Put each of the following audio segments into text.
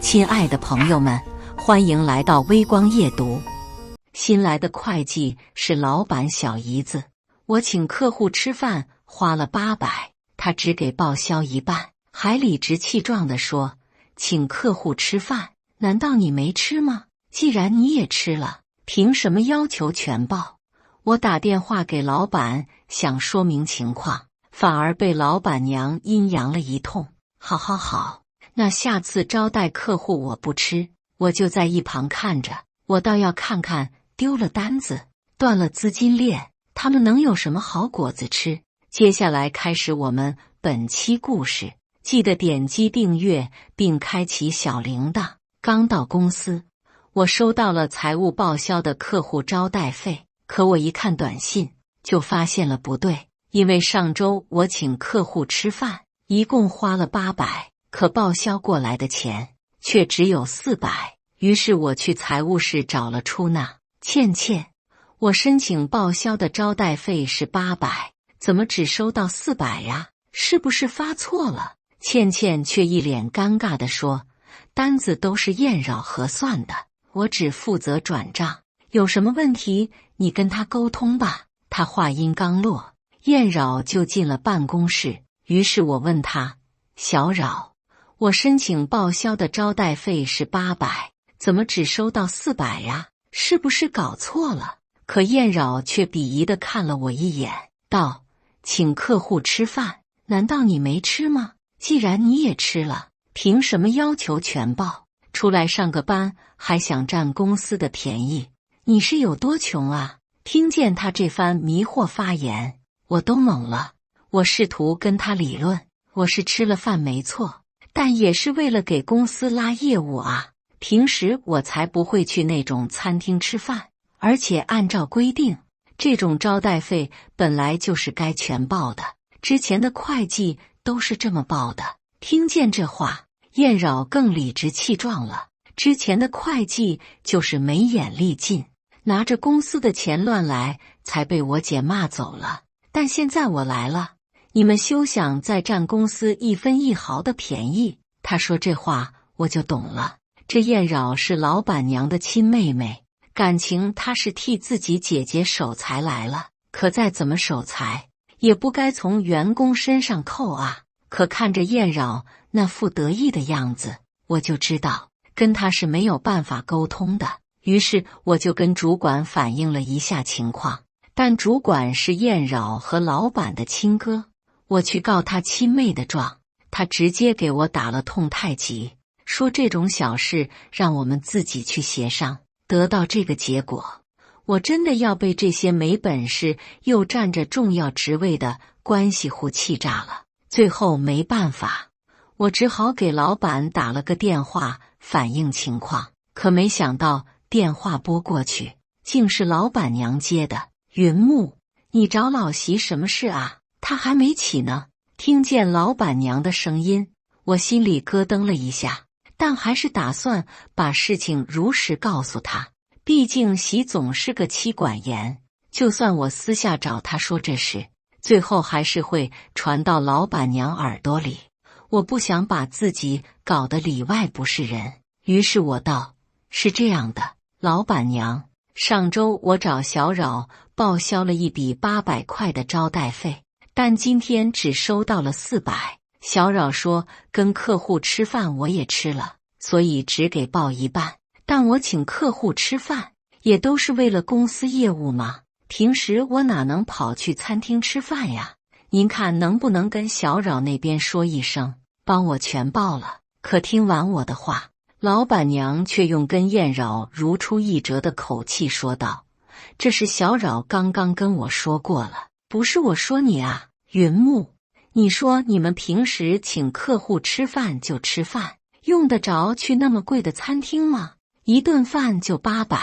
亲爱的朋友们，欢迎来到微光夜读。新来的会计是老板小姨子，我请客户吃饭花了800，他只给报销一半，还理直气壮地说：“请客户吃饭，难道你没吃吗？既然你也吃了，凭什么要求全报？”我打电话给老板，想说明情况，反而被老板娘阴阳了一通。好，那下次招待客户我不吃，我就在一旁看着。我倒要看看丢了单子、断了资金链，他们能有什么好果子吃。接下来开始我们本期故事，记得点击订阅并开启小铃铛。刚到公司，我收到了财务报销的客户招待费，可我一看短信就发现了不对，因为上周我请客户吃饭，一共花了800。可报销过来的钱却只有400，于是我去财务室找了出纳。倩，我申请报销的招待费是800，怎么只收到400呀？是不是发错了？倩却一脸尴尬地说：“单子都是燕扰核算的，我只负责转账，有什么问题你跟他沟通吧。”他话音刚落，燕扰就进了办公室，于是我问他：“小扰，我申请报销的招待费是800，怎么只收到400呀？是不是搞错了？”可燕扰却鄙夷地看了我一眼，道：“请客户吃饭，难道你没吃吗？既然你也吃了，凭什么要求全报？出来上个班还想占公司的便宜，你是有多穷啊？”听见他这番迷惑发言，我都懵了。我试图跟他理论，我是吃了饭没错，但也是为了给公司拉业务啊。平时我才不会去那种餐厅吃饭，而且按照规定，这种招待费本来就是该全报的，之前的会计都是这么报的。听见这话，燕扰更理直气壮了。之前的会计就是没眼力劲，拿着公司的钱乱来，才被我姐骂走了。但现在我来了，你们休想再占公司1分1毫的便宜。他说这话我就懂了，这燕扰是老板娘的亲妹妹，感情她是替自己姐姐守财来了，可再怎么守财也不该从员工身上扣啊。可看着燕扰那副得意的样子，我就知道跟她是没有办法沟通的，于是我就跟主管反映了一下情况。但主管是燕扰和老板的亲哥，我去告他亲妹的状，他直接给我打了通太极，说这种小事让我们自己去协商。得到这个结果，我真的要被这些没本事又占着重要职位的关系户气炸了。最后没办法，我只好给老板打了个电话反映情况，可没想到电话拨过去，竟是老板娘接的。云木，你找老席什么事啊？他还没起呢。听见老板娘的声音，我心里咯噔了一下，但还是打算把事情如实告诉他。毕竟席总是个妻管严，就算我私下找他说这事，最后还是会传到老板娘耳朵里。我不想把自己搞得里外不是人，于是我道：“是这样的，老板娘，上周我找小扰报销了一笔800块的招待费，但今天只收到了400。小扰说跟客户吃饭我也吃了，所以只给报一半。但我请客户吃饭也都是为了公司业务嘛，平时我哪能跑去餐厅吃饭呀？您看能不能跟小扰那边说一声，帮我全报了？”可听完我的话，老板娘却用跟燕扰如出一辙的口气说道：“这是小扰刚刚跟我说过了，不是我说你啊。云木，你说你们平时请客户吃饭就吃饭，用得着去那么贵的餐厅吗？一顿饭就800，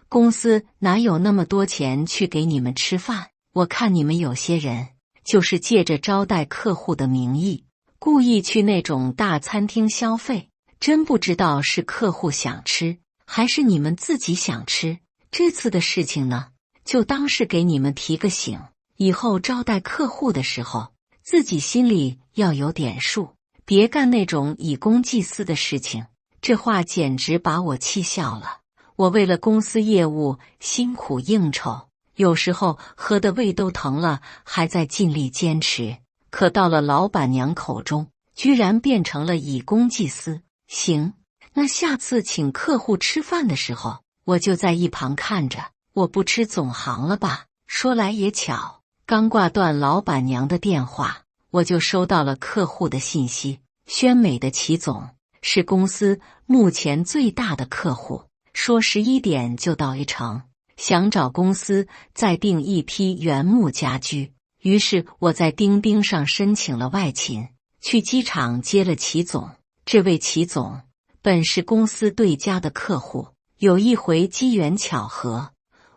公司哪有那么多钱去给你们吃饭？我看你们有些人就是借着招待客户的名义，故意去那种大餐厅消费，真不知道是客户想吃，还是你们自己想吃。这次的事情呢，就当是给你们提个醒，以后招待客户的时候，自己心里要有点数，别干那种以公济私的事情。这话简直把我气笑了。我为了公司业务辛苦应酬，有时候喝得胃都疼了，还在尽力坚持。可到了老板娘口中，居然变成了以公济私。行，那下次请客户吃饭的时候，我就在一旁看着，我不吃总行了吧？说来也巧，刚挂断老板娘的电话，我就收到了客户的信息。宣美的齐总是公司目前最大的客户，说11点就到一城，想找公司再订一批原木家居。于是我在钉钉上申请了外勤，去机场接了齐总。这位齐总本是公司对家的客户，有一回机缘巧合，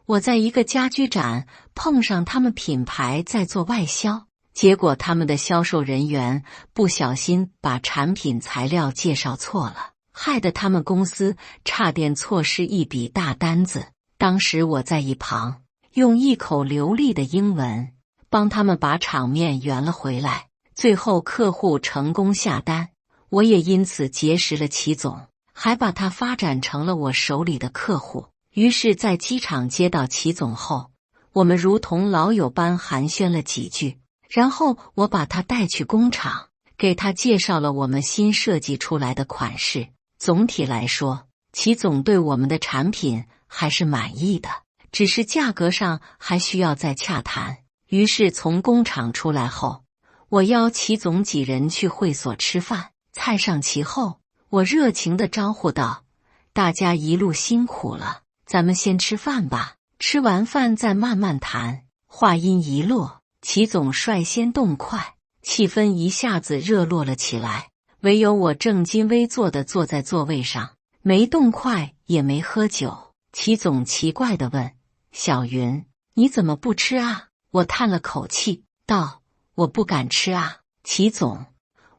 我在一个家居展碰上他们品牌在做外销，结果他们的销售人员不小心把产品材料介绍错了，害得他们公司差点错失一笔大单子。当时我在一旁用一口流利的英文帮他们把场面圆了回来，最后客户成功下单，我也因此结识了齐总，还把他发展成了我手里的客户。于是在机场接到齐总后，我们如同老友般寒暄了几句，然后我把他带去工厂，给他介绍了我们新设计出来的款式。总体来说，齐总对我们的产品还是满意的，只是价格上还需要再洽谈。于是从工厂出来后，我邀齐总几人去会所吃饭。菜上齐后，我热情地招呼道：“大家一路辛苦了，咱们先吃饭吧，吃完饭再慢慢谈。”话音一落，齐总率先动筷，气氛一下子热络了起来。唯有我正襟危坐地坐在座位上，没动筷也没喝酒。齐总奇怪地问：“小云，你怎么不吃啊？”我叹了口气道：“我不敢吃啊，齐总，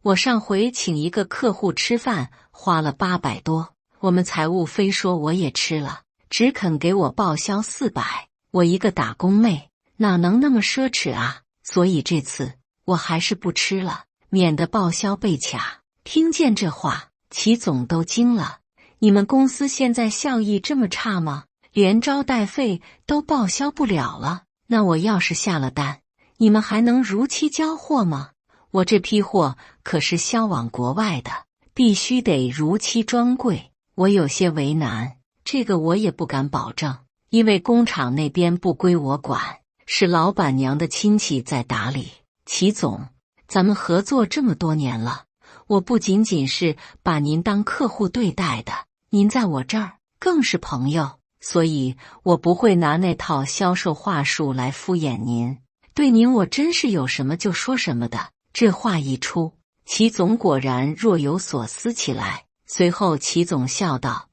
我上回请一个客户吃饭花了800多，我们财务非说我也吃了，只肯给我报销400，我一个打工妹哪能那么奢侈啊？所以这次我还是不吃了，免得报销被卡。”听见这话，齐总都惊了：“你们公司现在效益这么差吗？连招待费都报销不了了？那我要是下了单，你们还能如期交货吗？我这批货可是销往国外的，必须得如期装柜。我有些为难，这个我也不敢保证，因为工厂那边不归我管，是老板娘的亲戚在打理。齐总，咱们合作这么多年了，我不仅仅是把您当客户对待的，您在我这儿更是朋友，所以我不会拿那套销售话术来敷衍您。对您我真是有什么就说什么的。”这话一出，齐总果然若有所思起来。随后齐总笑道：“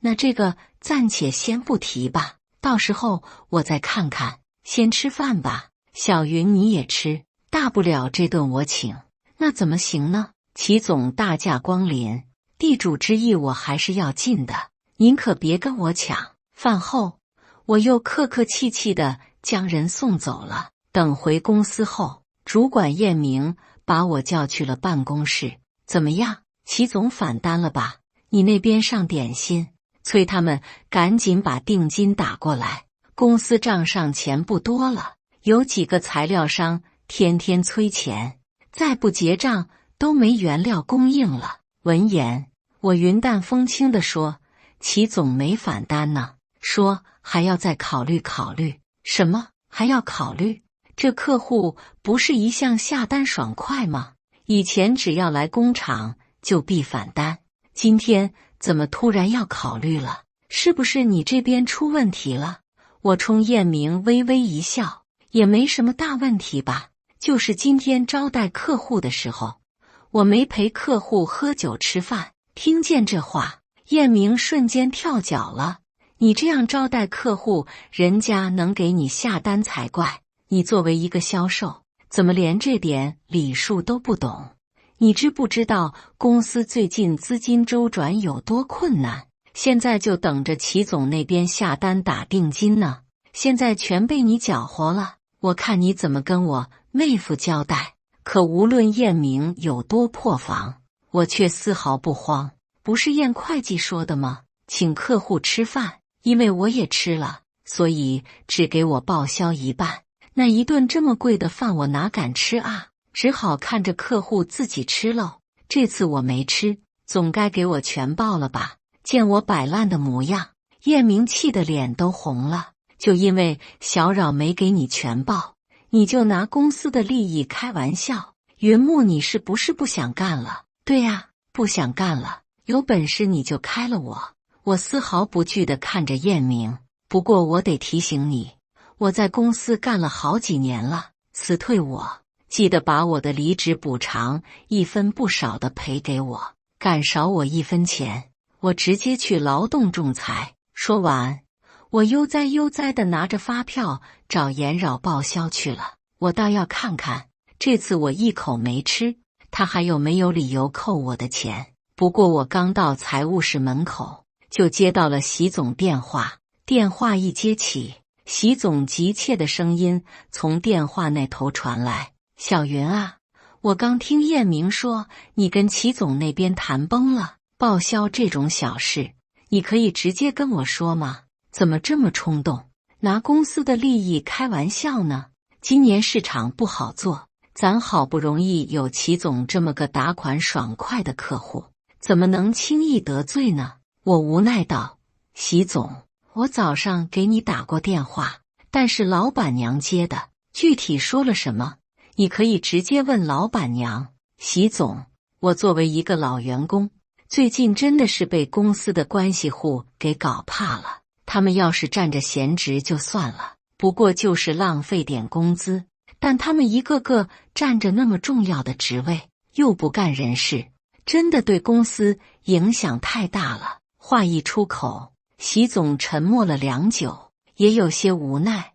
那这个暂且先不提吧，到时候我再看看。先吃饭吧，小云你也吃，大不了这顿我请，那怎么行呢？齐总大驾光临，地主之谊我还是要尽的，您可别跟我抢。”饭后，我又客客气气地将人送走了。等回公司后，主管燕明把我叫去了办公室。“怎么样，齐总返单了吧？你那边上点心，催他们赶紧把定金打过来。公司账上钱不多了，有几个材料商天天催钱，再不结账都没原料供应了。”闻言，我云淡风轻地说：“齐总没返单呢，说还要再考虑考虑。”“什么还要考虑？这客户不是一向下单爽快吗？以前只要来工厂就必返单，今天怎么突然要考虑了？是不是你这边出问题了？”我冲燕明微微一笑：“也没什么大问题吧，就是今天招待客户的时候，我没陪客户喝酒吃饭。”听见这话，燕明瞬间跳脚了：“你这样招待客户，人家能给你下单才怪。你作为一个销售，怎么连这点礼数都不懂？你知不知道公司最近资金周转有多困难？现在就等着齐总那边下单打定金呢，现在全被你搅和了，我看你怎么跟我妹夫交代。”可无论燕明有多破防，我却丝毫不慌。不是燕会计说的吗？请客户吃饭，因为我也吃了，所以只给我报销一半。那一顿这么贵的饭我哪敢吃啊？只好看着客户自己吃喽。这次我没吃，总该给我全报了吧？见我摆烂的模样，叶明气的脸都红了。就因为小扰没给你全报，你就拿公司的利益开玩笑？云木，你是不是不想干了？对呀，不想干了。有本事你就开了我。我丝毫不惧地看着燕明。不过我得提醒你，我在公司干了好几年了，辞退我，记得把我的离职补偿一分不少的赔给我。敢少我一分钱，我直接去劳动仲裁。说完，我悠哉悠哉地拿着发票找严扰报销去了。我倒要看看，这次我一口没吃，他还有没有理由扣我的钱。不过我刚到财务室门口，就接到了习总电话。电话一接起，习总急切的声音从电话那头传来：小云啊，我刚听燕明说你跟齐总那边谈崩了，报销这种小事，你可以直接跟我说吗？怎么这么冲动，拿公司的利益开玩笑呢？今年市场不好做，咱好不容易有齐总这么个打款爽快的客户，怎么能轻易得罪呢？我无奈道：习总，我早上给你打过电话，但是老板娘接的，具体说了什么，你可以直接问老板娘。习总，我作为一个老员工，最近真的是被公司的关系户给搞怕了。他们要是占着闲职就算了，不过就是浪费点工资，但他们一个个占着那么重要的职位，又不干人事，真的对公司影响太大了。话一出口，习总沉默了良久，也有些无奈。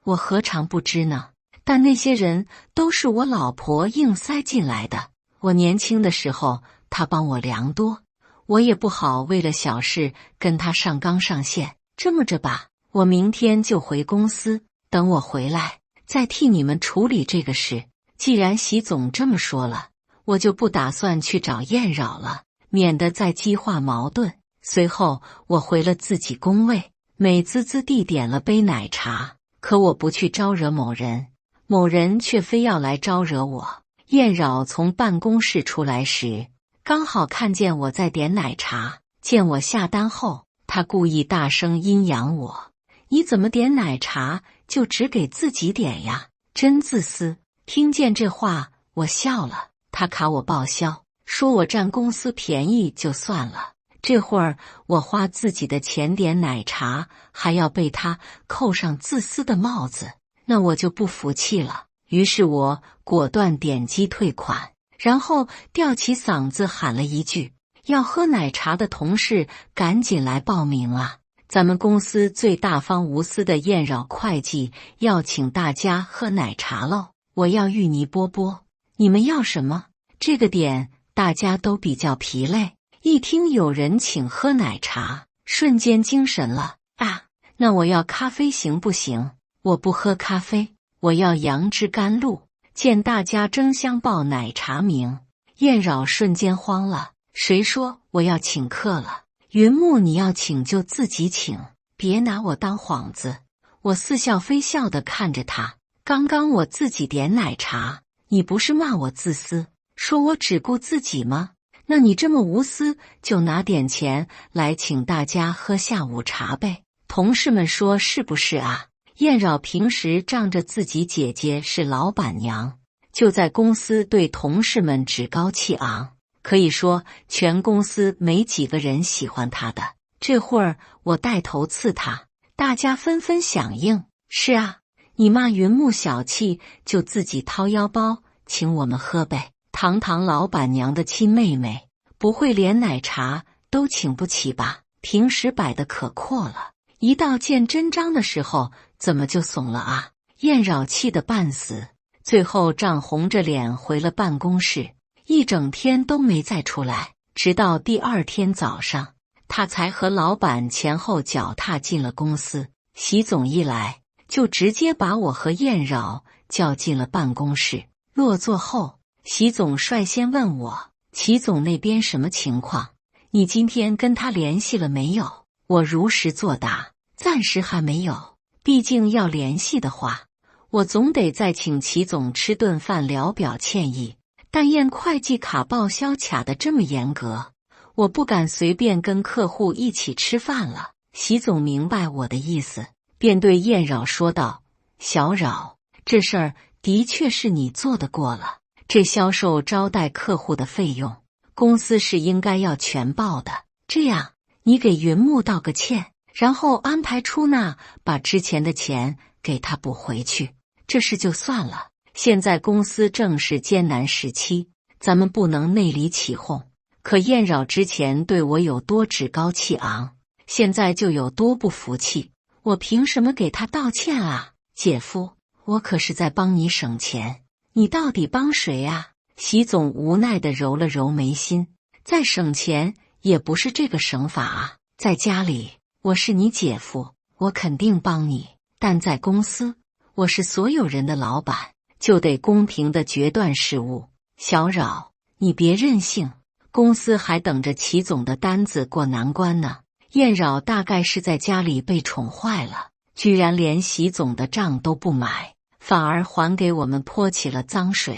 我何尝不知呢？但那些人都是我老婆硬塞进来的。我年轻的时候，她帮我良多，我也不好为了小事跟她上纲上线。这么着吧，我明天就回公司，等我回来再替你们处理这个事。既然习总这么说了，我就不打算去找燕扰了，免得再激化矛盾。随后我回了自己工位，美滋滋地点了杯奶茶。可我不去招惹某人，某人却非要来招惹我。燕扰从办公室出来时，刚好看见我在点奶茶，见我下单后，他故意大声阴阳我：你怎么点奶茶就只给自己点呀？真自私！听见这话，我笑了。他卡我报销，说我占公司便宜就算了，这会儿我花自己的钱点奶茶，还要被他扣上自私的帽子，那我就不服气了。于是我果断点击退款，然后吊起嗓子喊了一句：要喝奶茶的同事赶紧来报名啊！咱们公司最大方无私的燕扰会计要请大家喝奶茶喽！我要芋泥波波，你们要什么？这个点大家都比较疲累，一听有人请喝奶茶，瞬间精神了啊！那我要咖啡行不行？我不喝咖啡，我要杨枝甘露。见大家争相报奶茶名，燕扰瞬间慌了。谁说我要请客了？云木，你要请就自己请，别拿我当幌子。我似笑非笑地看着他。刚刚我自己点奶茶，你不是骂我自私，说我只顾自己吗？那你这么无私，就拿点钱来请大家喝下午茶呗。同事们说是不是啊？燕扰平时仗着自己姐姐是老板娘，就在公司对同事们趾高气昂，可以说全公司没几个人喜欢他的。这会儿我带头刺他，大家纷纷响应。是啊，你骂云木小气，就自己掏腰包请我们喝呗。堂堂老板娘的亲妹妹，不会连奶茶都请不起吧？平时摆得可阔了，一到见真章的时候怎么就怂了啊？燕扰气得半死，最后涨红着脸回了办公室，一整天都没再出来。直到第二天早上，他才和老板前后脚踏进了公司。习总一来，就直接把我和燕扰叫进了办公室。落座后，习总率先问我：齐总那边什么情况？你今天跟他联系了没有？我如实作答，暂时还没有。毕竟要联系的话，我总得再请齐总吃顿饭聊表歉意。但验会计卡报销卡得这么严格，我不敢随便跟客户一起吃饭了。习总明白我的意思，便对燕扰说道：“小扰，这事儿的确是你做得过了。这销售招待客户的费用，公司是应该要全报的。这样，你给云木道个歉，然后安排出纳把之前的钱给他补回去，这事就算了。现在公司正是艰难时期，咱们不能内里起哄。可燕扰之前对我有多趾高气昂，现在就有多不服气。我凭什么给他道歉啊？姐夫，我可是在帮你省钱，你到底帮谁啊？”习总无奈地揉了揉眉心，再省钱也不是这个省法啊。在家里，我是你姐夫，我肯定帮你，但在公司，我是所有人的老板，就得公平的决断事务。小扰，你别任性，公司还等着齐总的单子过难关呢。燕扰大概是在家里被宠坏了，居然连习总的账都不买，反而还给我们泼起了脏水。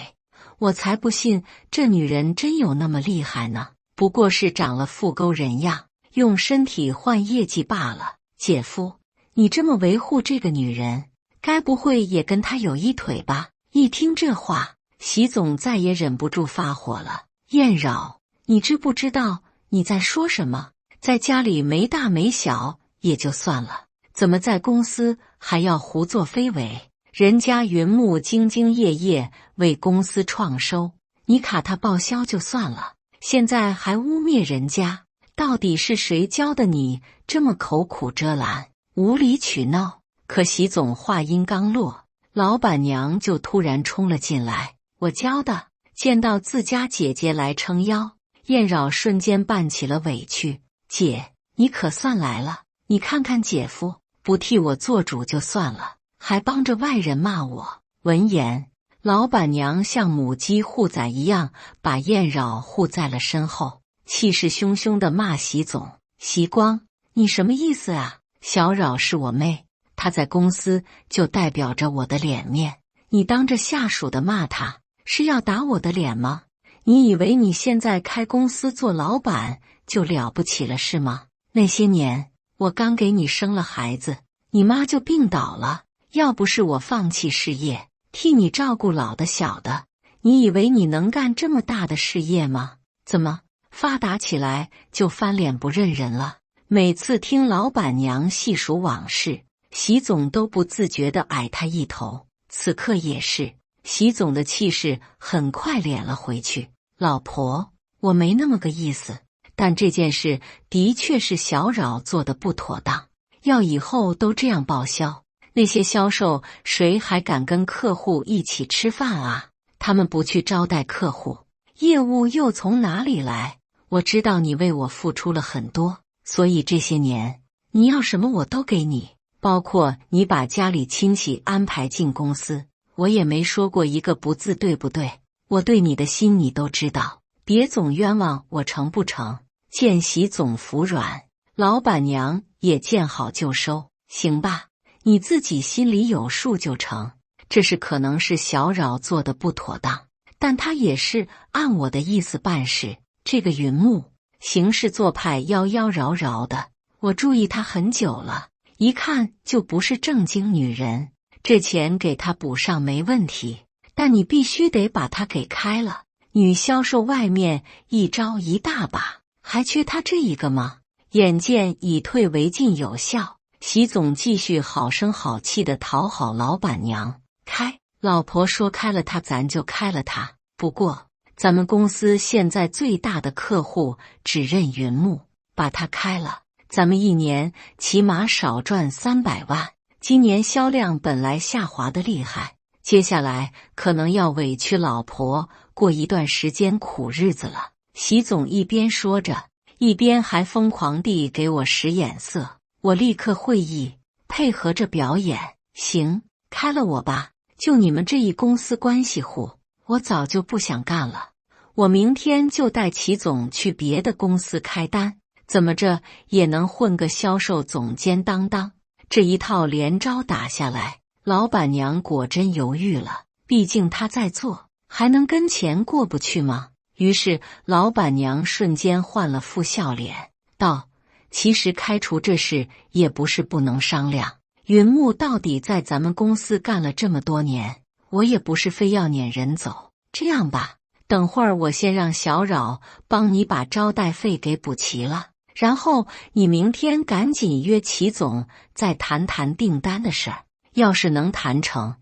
我才不信这女人真有那么厉害呢，不过是长了副沟人样，用身体换业绩罢了。姐夫，你这么维护这个女人，该不会也跟她有一腿吧？一听这话，习总再也忍不住发火了。燕扰，你知不知道你在说什么？在家里没大没小也就算了，怎么在公司还要胡作非为？人家云木兢兢业业为公司创收，你卡他报销就算了，现在还污蔑人家，到底是谁教的你这么口苦遮拦、无理取闹？可习总话音刚落，老板娘就突然冲了进来。我教的。见到自家姐姐来撑腰，燕扰瞬间扮起了委屈。姐，你可算来了，你看看姐夫，不替我做主就算了，还帮着外人骂我。闻言，老板娘像母鸡护崽一样把燕扰护在了身后，气势汹汹地骂习总：“习光，你什么意思啊？小扰是我妹，她在公司就代表着我的脸面，你当着下属的骂她，是要打我的脸吗？你以为你现在开公司做老板就了不起了是吗？那些年我刚给你生了孩子，你妈就病倒了，要不是我放弃事业，替你照顾老的小的，你以为你能干这么大的事业吗？怎么发达起来就翻脸不认人了？”每次听老板娘细数往事，习总都不自觉地矮他一头，此刻也是。习总的气势很快敛了回去。老婆，我没那么个意思，但这件事的确是小扰做的不妥当，要以后都这样报销，那些销售谁还敢跟客户一起吃饭啊？他们不去招待客户，业务又从哪里来？我知道你为我付出了很多，所以这些年你要什么我都给你，包括你把家里亲戚安排进公司，我也没说过一个不字，对不对？我对你的心你都知道，别总冤枉我成不成？见习总服软，老板娘也见好就收。行吧，你自己心里有数就成。这事可能是小扰做的不妥当，但他也是按我的意思办事。这个云木行事做派妖妖娆娆的，我注意她很久了，一看就不是正经女人。这钱给她补上没问题，但你必须得把她给开了。女销售外面一招一大把，还缺她这一个吗？眼见以退为进有效，习总继续好声好气地讨好老板娘。开，老婆说开了她咱就开了她，不过咱们公司现在最大的客户只认云木，把它开了，咱们一年起码少赚300万。今年销量本来下滑的厉害，接下来可能要委屈老婆过一段时间苦日子了。习总一边说着，一边还疯狂地给我使眼色。我立刻会意，配合着表演。行，开了我吧，就你们这一公司关系户，我早就不想干了。我明天就带齐总去别的公司开单，怎么着也能混个销售总监当当。这一套连招打下来，老板娘果真犹豫了，毕竟她在做，还能跟钱过不去吗？于是老板娘瞬间换了副笑脸，道：其实开除这事也不是不能商量。云木到底在咱们公司干了这么多年，我也不是非要撵人走。这样吧，等会儿我先让小扰帮你把招待费给补齐了，然后你明天赶紧约齐总再谈谈订单的事儿。要是能谈成，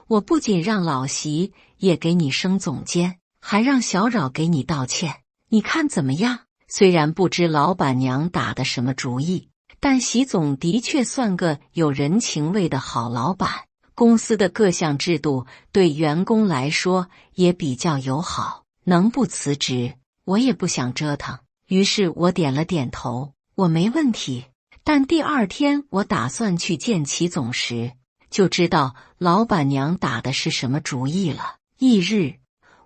我不仅让老席也给你升总监，还让小扰给你道歉，你看怎么样？虽然不知老板娘打的什么主意，但席总的确算个有人情味的好老板。公司的各项制度对员工来说也比较友好，能不辞职我也不想折腾。于是我点了点头，我没问题。但第二天我打算去见齐总时，就知道老板娘打的是什么主意了。翌日，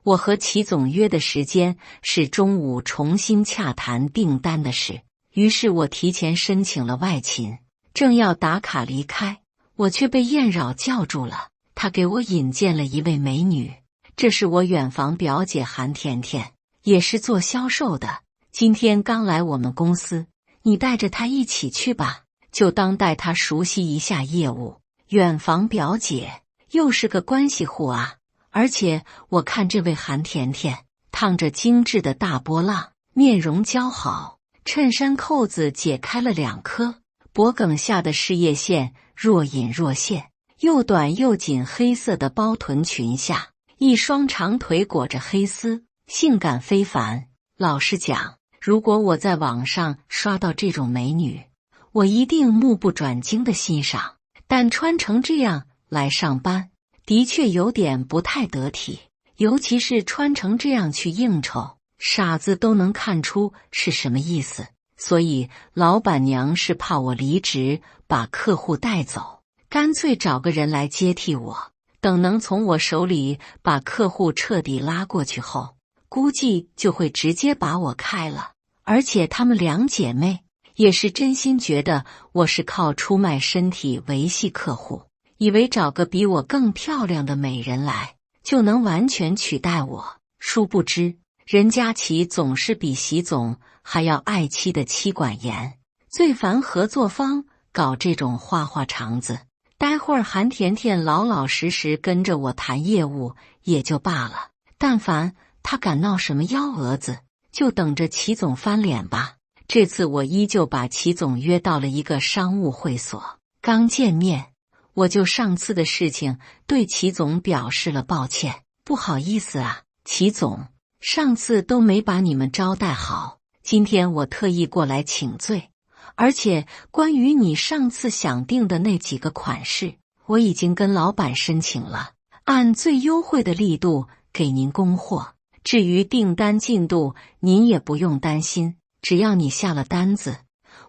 我和齐总约的时间是中午重新洽谈订单的事，于是我提前申请了外勤，正要打卡离开，我却被燕扰叫住了。她给我引荐了一位美女，这是我远房表姐韩甜甜，也是做销售的，今天刚来我们公司，你带着她一起去吧，就当带她熟悉一下业务。远房表姐又是个关系户啊，而且我看这位韩甜甜烫着精致的大波浪，面容姣好，衬衫扣子解开了2颗，脖梗下的事业线若隐若现，又短又紧黑色的包臀裙下，一双长腿裹着黑丝，性感非凡。老实讲，如果我在网上刷到这种美女，我一定目不转睛的欣赏，但穿成这样来上班的确有点不太得体，尤其是穿成这样去应酬，傻子都能看出是什么意思。所以老板娘是怕我离职把客户带走，干脆找个人来接替我，等能从我手里把客户彻底拉过去后，估计就会直接把我开了。而且她们2姐妹也是真心觉得我是靠出卖身体维系客户，以为找个比我更漂亮的美人来就能完全取代我，殊不知任家齐总是比习总还要爱妻的妻管严，最烦合作方搞这种花花肠子。待会儿韩甜甜老老实实跟着我谈业务也就罢了，但凡她敢闹什么幺蛾子，就等着齐总翻脸吧。这次我依旧把齐总约到了一个商务会所，刚见面我就上次的事情对齐总表示了抱歉。不好意思啊，齐总，上次都没把你们招待好，今天我特意过来请罪。而且关于你上次想定的那几个款式，我已经跟老板申请了，按最优惠的力度给您供货。至于订单进度，您也不用担心，只要你下了单子，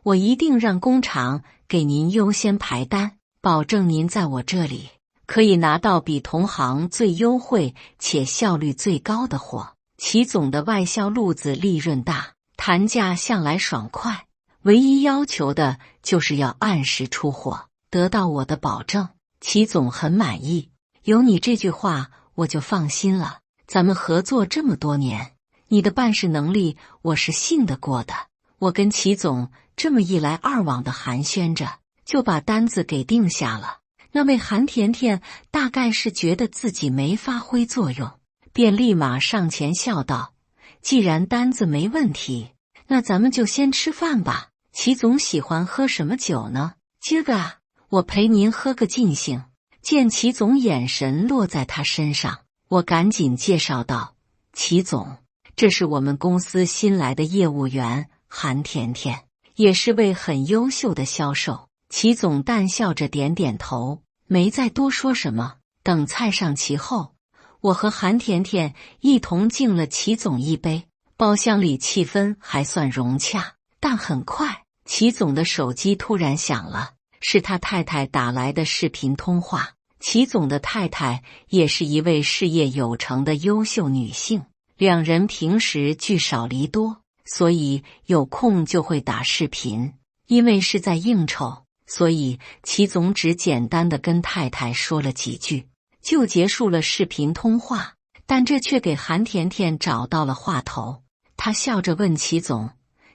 我一定让工厂给您优先排单，保证您在我这里可以拿到比同行最优惠且效率最高的货。齐总的外销路子利润大，谈价向来爽快，唯一要求的就是要按时出货，得到我的保证。齐总很满意，有你这句话我就放心了。咱们合作这么多年，你的办事能力我是信得过的。我跟齐总这么一来二往的寒暄着，就把单子给定下了。那位韩甜甜大概是觉得自己没发挥作用，便立马上前笑道：既然单子没问题，那咱们就先吃饭吧。齐总喜欢喝什么酒呢？今儿个啊，我陪您喝个尽兴。见齐总眼神落在他身上，我赶紧介绍道：齐总，这是我们公司新来的业务员韩甜甜，也是位很优秀的销售。齐总淡笑着点点头，没再多说什么。等菜上齐后，我和韩甜甜一同敬了齐总一杯。包厢里气氛还算融洽，但很快齐总的手机突然响了，是他太太打来的视频通话。齐总的太太也是一位事业有成的优秀女性，两人平时聚少离多，所以有空就会打视频。因为是在应酬，所以齐总只简单的跟太太说了几句，就结束了视频通话。但这却给韩甜甜找到了话头。她笑着问齐总：“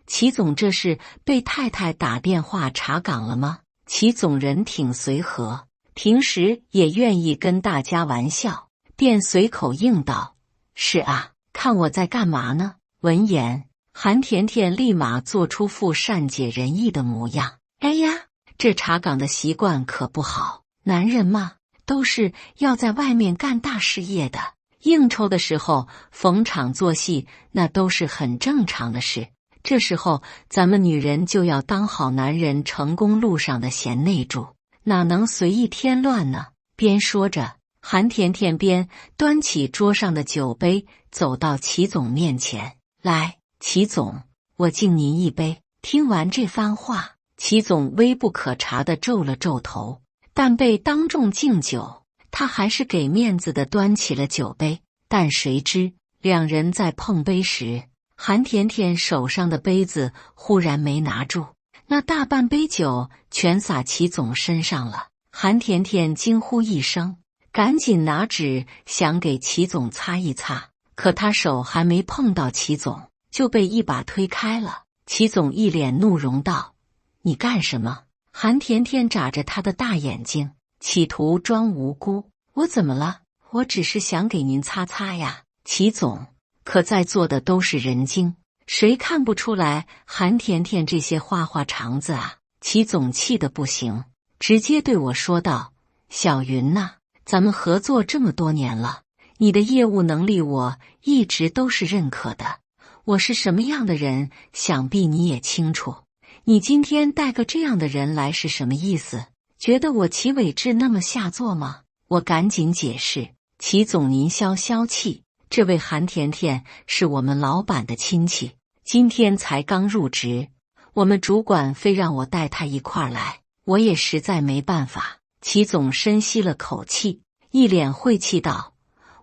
齐总，这是被太太打电话查岗了吗？”齐总人挺随和，平时也愿意跟大家玩笑，便随口应道：“是啊，看我在干嘛呢？”闻言，韩甜甜立马做出副善解人意的模样。哎呀，这查岗的习惯可不好，男人嘛，都是要在外面干大事业的，应酬的时候逢场作戏，那都是很正常的事。这时候咱们女人就要当好男人成功路上的贤内助，哪能随意添乱呢？边说着，韩甜甜边端起桌上的酒杯，走到齐总面前：“来，齐总，我敬您一杯。”听完这番话，齐总微不可察地皱了皱头，但被当众敬酒，他还是给面子的端起了酒杯。但谁知两人在碰杯时，韩甜甜手上的杯子忽然没拿住，那大半杯酒全洒齐总身上了。韩甜甜惊呼一声，赶紧拿纸想给齐总擦一擦，可他手还没碰到齐总，就被一把推开了。齐总一脸怒容道：“你干什么？”韩甜甜眨着他的大眼睛，企图装无辜：“我怎么了？我只是想给您擦擦呀。”齐总，可在座的都是人精，谁看不出来韩甜甜这些花花肠子啊？齐总气得不行，直接对我说道：“小云呐，咱们合作这么多年了，你的业务能力我一直都是认可的。我是什么样的人，想必你也清楚。你今天带个这样的人来是什么意思？觉得我齐伟志那么下作吗？”我赶紧解释：“齐总您消消气，这位韩甜甜是我们老板的亲戚，今天才刚入职，我们主管非让我带他一块儿来，我也实在没办法。”齐总深吸了口气，一脸晦气道：“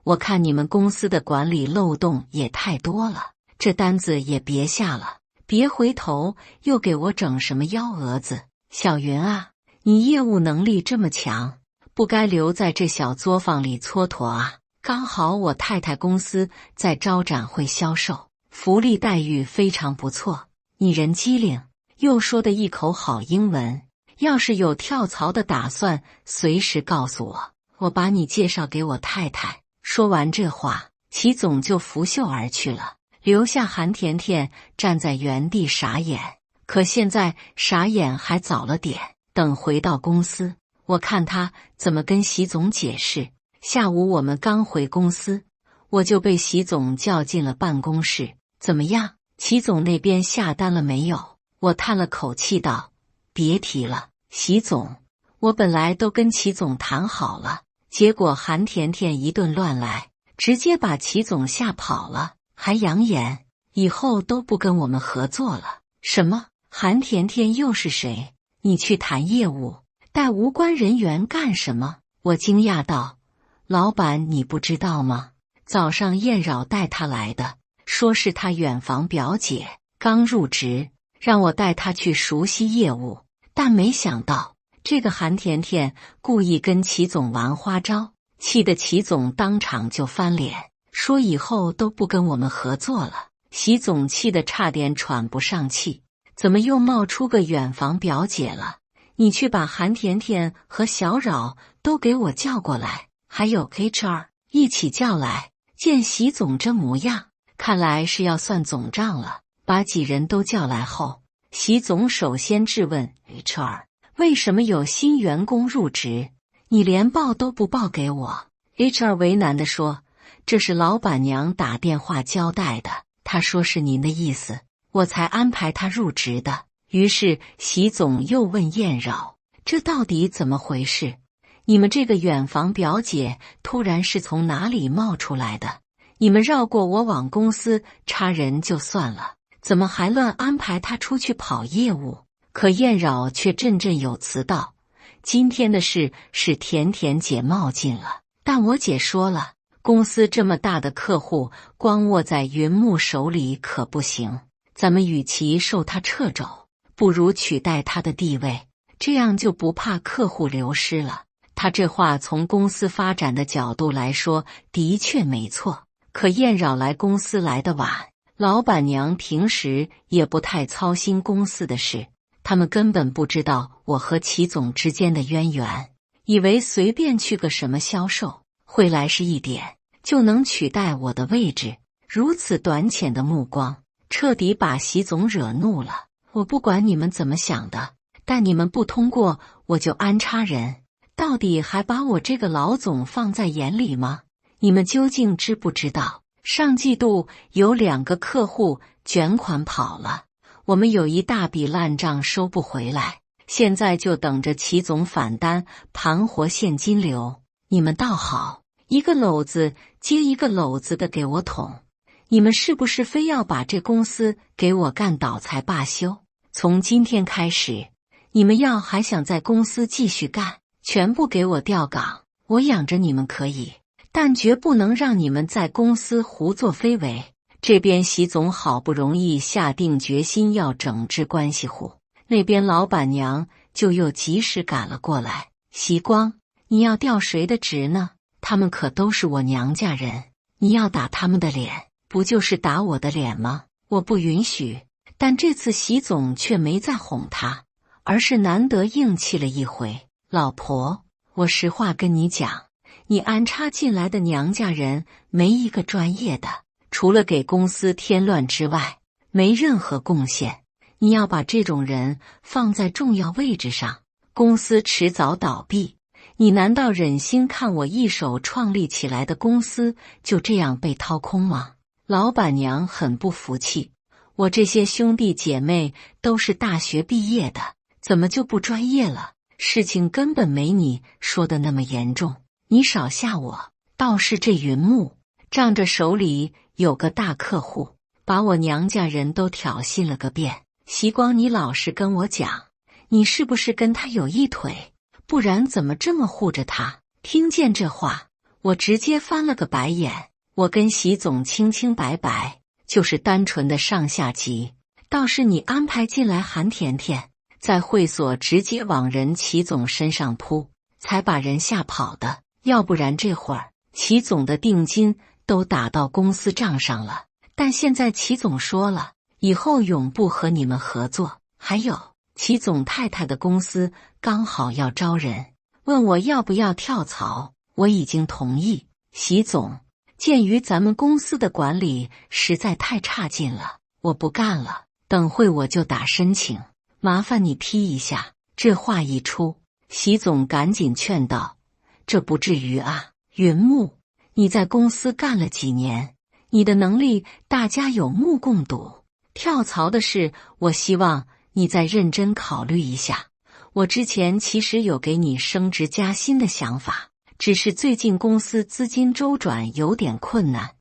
我看你们公司的管理漏洞也太多了，这单子也别下了，别回头又给我整什么幺蛾子。小云啊，你业务能力这么强，不该留在这小作坊里蹉跎啊。刚好我太太公司在招展会销售，福利待遇非常不错。你人机灵，又说的一口好英文，要是有跳槽的打算，随时告诉我，我把你介绍给我太太。”说完这话，齐总就拂袖而去了，留下韩甜甜站在原地傻眼。可现在傻眼还早了点，等回到公司，我看他怎么跟习总解释。下午我们刚回公司，我就被习总叫进了办公室。怎么样，齐总那边下单了没有？我叹了口气道：“别提了，习总，我本来都跟齐总谈好了，结果韩甜甜一顿乱来，直接把齐总吓跑了，还扬言以后都不跟我们合作了。”什么？韩甜甜又是谁？你去谈业务，带无关人员干什么？我惊讶道：“老板，你不知道吗？早上燕扰带她来的，说是她远房表姐刚入职，让我带她去熟悉业务。但没想到这个韩甜甜故意跟齐总玩花招，气得齐总当场就翻脸，说以后都不跟我们合作了。习总气得差点喘不上气，怎么又冒出个远房表姐了？你去把韩甜甜和小扰都给我叫过来，还有 HR 一起叫来。见习总这模样，看来是要算总账了。把几人都叫来后，习总首先质问 HR： 为什么有新员工入职，你连报都不报给我？ HR 为难地说：这是老板娘打电话交代的，她说是您的意思，我才安排他入职的。于是习总又问燕扰：这到底怎么回事？你们这个远房表姐突然是从哪里冒出来的？你们绕过我往公司插人就算了，怎么还乱安排她出去跑业务？可燕扰却振振有词道：今天的事是甜甜姐冒进了，但我姐说了，公司这么大的客户，光握在云木手里可不行。咱们与其受他掣肘，不如取代他的地位，这样就不怕客户流失了。他这话从公司发展的角度来说，的确没错。可燕扰来公司来得晚，老板娘平时也不太操心公司的事，他们根本不知道我和齐总之间的渊源，以为随便去个什么销售会来是一点就能取代我的位置。如此短浅的目光，彻底把习总惹怒了。我不管你们怎么想的，但你们不通过我就安插人，到底还把我这个老总放在眼里吗？你们究竟知不知道，上季度有2个客户卷款跑了，我们有一大笔烂账收不回来，现在就等着齐总返单盘活现金流。你们倒好，一个篓子接一个篓子的给我捅，你们是不是非要把这公司给我干倒才罢休？从今天开始，你们要还想在公司继续干，全部给我调岗。我养着你们可以，但绝不能让你们在公司胡作非为。这边习总好不容易下定决心要整治关系户，那边老板娘就又及时赶了过来。习光，你要调谁的职呢？他们可都是我娘家人，你要打他们的脸，不就是打我的脸吗？我不允许。但这次习总却没再哄他，而是难得硬气了一回。老婆，我实话跟你讲，你安插进来的娘家人没一个专业的，除了给公司添乱之外，没任何贡献。你要把这种人放在重要位置上，公司迟早倒闭。你难道忍心看我一手创立起来的公司就这样被掏空吗？老板娘很不服气，我这些兄弟姐妹都是大学毕业的，怎么就不专业了？事情根本没你说的那么严重，你少吓我。倒是这云木仗着手里有个大客户，把我娘家人都挑衅了个遍。习光，你老实跟我讲，你是不是跟他有一腿？不然怎么这么护着他？听见这话，我直接翻了个白眼。我跟习总清清白白，就是单纯的上下级。倒是你安排进来韩甜甜，在会所直接往人齐总身上扑，才把人吓跑的。要不然这会儿齐总的定金都打到公司账上了。但现在齐总说了，以后永不和你们合作。还有齐总太太的公司刚好要招人，问我要不要跳槽，我已经同意。习总，鉴于咱们公司的管理实在太差劲了，我不干了，等会我就打申请，麻烦你批一下。这话一出，习总赶紧劝道，这不至于啊，云木，你在公司干了几年，你的能力大家有目共睹，跳槽的事我希望你再认真考虑一下。我之前其实有给你升职加薪的想法，只是最近公司资金周转有点困难，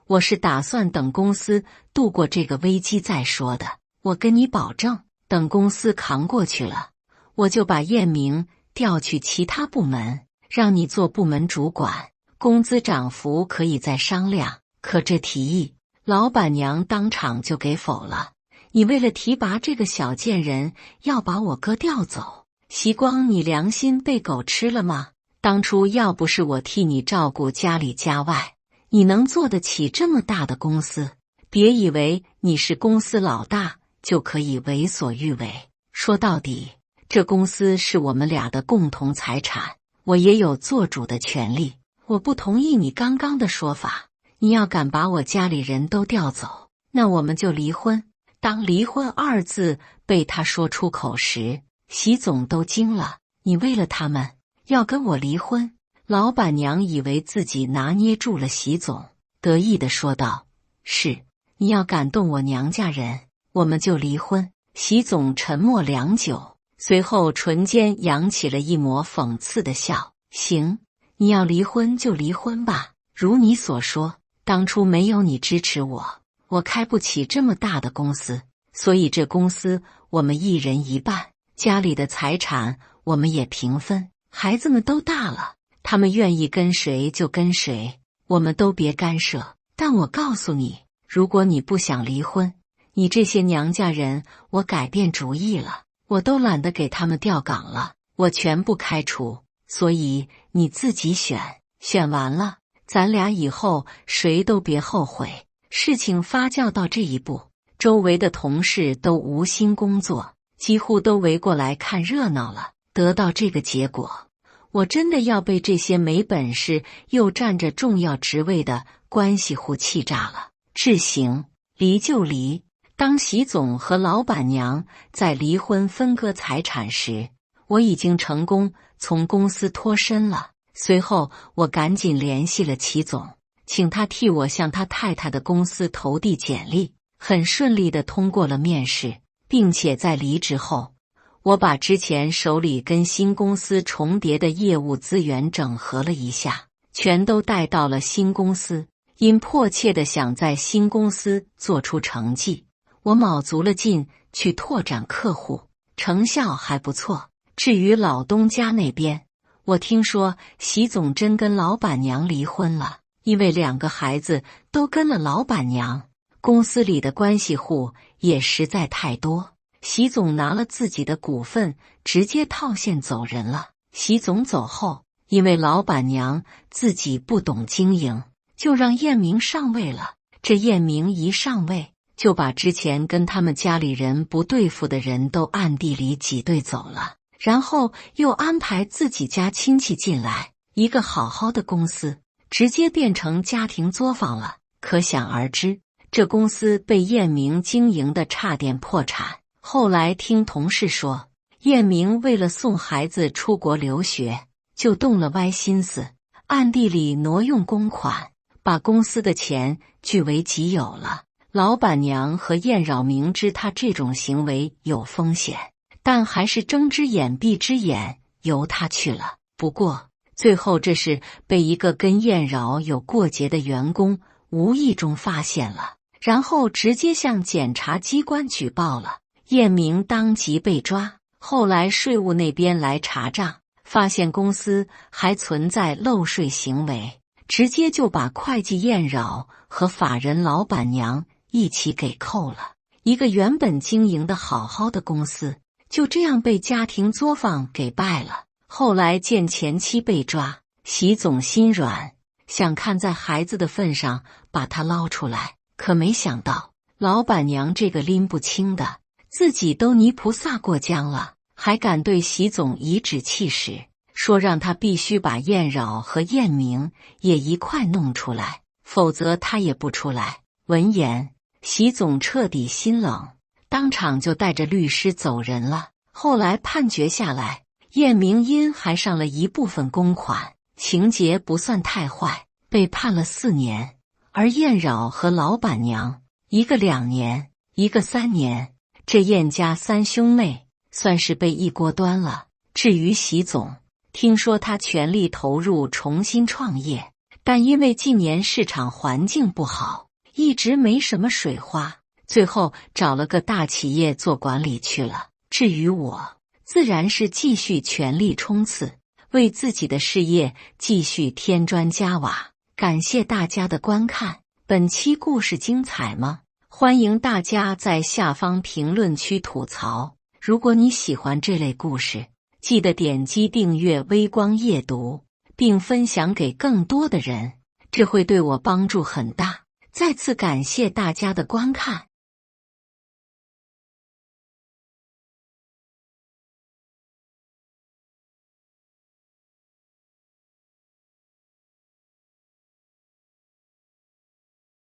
我是打算等公司度过这个危机再说的。我跟你保证，等公司扛过去了，我就把燕明调去其他部门，让你做部门主管，工资涨幅可以再商量。可这提议，老板娘当场就给否了。你为了提拔这个小贱人，要把我哥调走？习光，你良心被狗吃了吗？当初要不是我替你照顾家里家外，你能做得起这么大的公司？别以为你是公司老大就可以为所欲为。说到底，这公司是我们俩的共同财产，我也有做主的权利。我不同意你刚刚的说法，你要敢把我家里人都调走，那我们就离婚。当离婚2字被他说出口时，习总都惊了。你为了他们要跟我离婚？老板娘以为自己拿捏住了习总，得意地说道，是，你要敢动我娘家人，我们就离婚。习总沉默良久，随后唇间扬起了一抹讽刺的笑。行，你要离婚就离婚吧，如你所说，当初没有你支持我开不起这么大的公司，所以这公司我们一人一半，家里的财产我们也平分。孩子们都大了，他们愿意跟谁就跟谁，我们都别干涉。但我告诉你，如果你不想离婚，你这些娘家人，我改变主意了，我都懒得给他们调岗了，我全部开除。所以你自己选，选完了，咱俩以后谁都别后悔。事情发酵到这一步，周围的同事都无心工作，几乎都围过来看热闹了。得到这个结果，我真的要被这些没本事又占着重要职位的关系户气炸了。治行，离就离。当习总和老板娘在离婚分割财产时，我已经成功从公司脱身了。随后我赶紧联系了齐总，请他替我向他太太的公司投递简历，很顺利地通过了面试，并且在离职后，我把之前手里跟新公司重叠的业务资源整合了一下，全都带到了新公司。因迫切地想在新公司做出成绩，我卯足了劲去拓展客户，成效还不错。至于老东家那边，我听说习总真跟老板娘离婚了，因为2个孩子都跟了老板娘，公司里的关系户也实在太多。习总拿了自己的股份，直接套现走人了。习总走后，因为老板娘自己不懂经营，就让燕明上位了。这燕明一上位，就把之前跟他们家里人不对付的人都暗地里挤兑走了，然后又安排自己家亲戚进来，一个好好的公司直接变成家庭作坊了。可想而知，这公司被燕明经营的差点破产。后来听同事说，燕明为了送孩子出国留学，就动了歪心思，暗地里挪用公款，把公司的钱据为己有了。老板娘和燕扰明知他这种行为有风险，但还是睁只眼闭只眼，由他去了。不过最后这事被一个跟燕扰有过节的员工无意中发现了，然后直接向检察机关举报了。燕明当即被抓，后来税务那边来查账，发现公司还存在漏税行为，直接就把会计燕扰和法人老板娘一起给扣了。一个原本经营的好好的公司，就这样被家庭作坊给败了。后来见前妻被抓，习总心软，想看在孩子的份上把他捞出来，可没想到老板娘这个拎不清的，自己都泥菩萨过江了，还敢对习总颐指气使，说让他必须把燕扰和燕明也一块弄出来，否则他也不出来。闻言，习总彻底心冷，当场就带着律师走人了。后来判决下来，燕明因还上了一部分公款，情节不算太坏，被判了4年，而燕扰和老板娘，一个2年，一个3年。这燕家3兄妹算是被一锅端了。至于习总，听说他全力投入重新创业，但因为近年市场环境不好，一直没什么水花，最后找了个大企业做管理去了。至于我，自然是继续全力冲刺，为自己的事业继续添砖加瓦。感谢大家的观看，本期故事精彩吗？欢迎大家在下方评论区吐槽。如果你喜欢这类故事，记得点击订阅微光夜读，并分享给更多的人，这会对我帮助很大。再次感谢大家的观看。